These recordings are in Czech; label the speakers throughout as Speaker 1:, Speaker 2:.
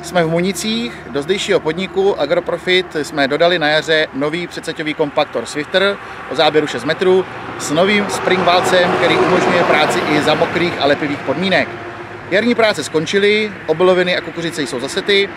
Speaker 1: Jsme v Municích, do zdejšího podniku Agroprofit jsme dodali na jaře nový předseťový kompaktor Swifter o záběru 6 metrů s novým spring válcem, který umožňuje práci i za mokrých a lepivých podmínek. Jarní práce skončily, obiloviny a kukuřice jsou zasety,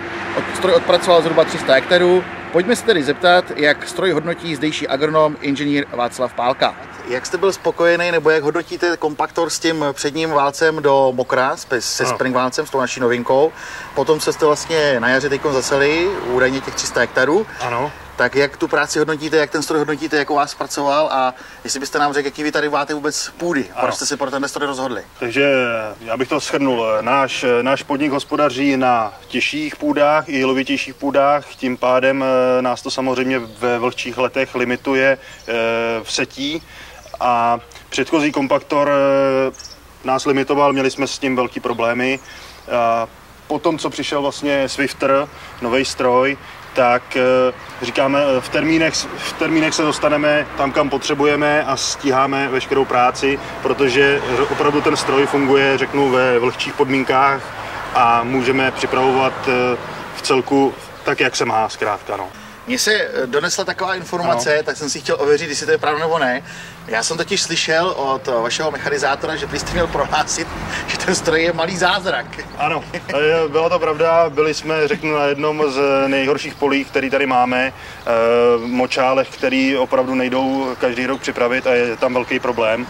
Speaker 1: stroj odpracoval zhruba 300 hektarů. Pojďme se tedy zeptat, jak stroj hodnotí zdejší agronom inženýr Václav Pálka. Jak jste byl spokojený, nebo jak hodnotíte kompaktor s tím předním válcem do mokra, se spring válcem, s tou naší novinkou? Potom, co jste vlastně na jaře teď zaseli, údajně těch 300 hektarů.
Speaker 2: Ano.
Speaker 1: Tak jak tu práci hodnotíte, jak ten stroj hodnotíte, jak u vás zpracoval a jestli byste nám řekl, jaký vy tady máte vůbec půdy, proč jste se pro ten stroj rozhodli?
Speaker 2: Takže já bych to shrnul. Náš podnik hospodaří na těžších půdách i lovitějších půdách, tím pádem nás to samozřejmě ve vlhčích letech limituje v setí a předchozí kompaktor nás limitoval, měli jsme s tím velký problémy. Potom, co přišel vlastně Swifter, nový stroj, tak říkáme, v termínech se dostaneme tam, kam potřebujeme a stíháme veškerou práci, protože opravdu ten stroj funguje, řeknu, ve vlhčích podmínkách a můžeme připravovat v celku tak, jak se má, zkrátka. No.
Speaker 1: Mně se donesla taková informace, tak jsem si chtěl ověřit, jestli to je pravda nebo ne. Já jsem totiž slyšel od vašeho mechanizátora, že byste měl prohlásit, že ten stroj je malý zázrak.
Speaker 2: Ano, byla to pravda. Byli jsme, řeknu, na jednom z nejhorších polí, který tady máme, močálech, který opravdu nejdou každý rok připravit a je tam velký problém.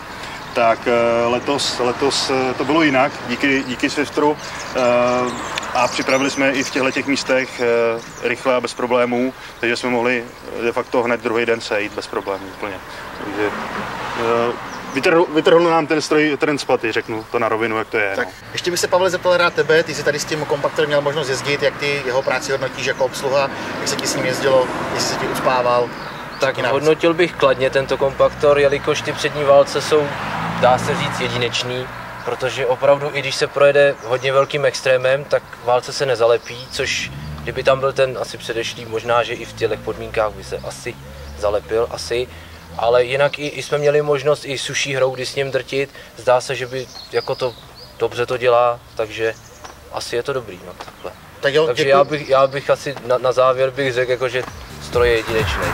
Speaker 2: Tak letos to bylo jinak, díky Swifteru. A připravili jsme i v těchto místech rychle a bez problémů, takže jsme mohli de facto hned druhý den sejít bez problémů úplně. Takže vytrhl nám ten stroj trend z paty, řeknu to na rovinu, jak to je.
Speaker 1: Tak ještě bych se, Pavle, zeptal rád tebe, ty jsi tady s tím kompaktorem měl možnost jezdit, jak ty jeho práci hodnotíš jako obsluha, jak se ti s ním jezdilo, jestli se ti uspával?
Speaker 3: Tak hodnotil bych kladně tento kompaktor, jelikož ty přední válce jsou, dá se říct, jedinečný, protože opravdu i když se projede hodně velkým extrémem, tak válce se nezalepí, což kdyby tam byl ten asi předešlý, možná, že i v těchto podmínkách by se asi zalepil, ale jinak i jsme měli možnost i suší hroudy s ním drtit, zdá se, že by jako to dobře to dělá, takže asi je to dobrý, no takhle.
Speaker 1: Tak jo,
Speaker 3: takže já bych asi na závěr bych řekl, jako, že stroj je jedinečný.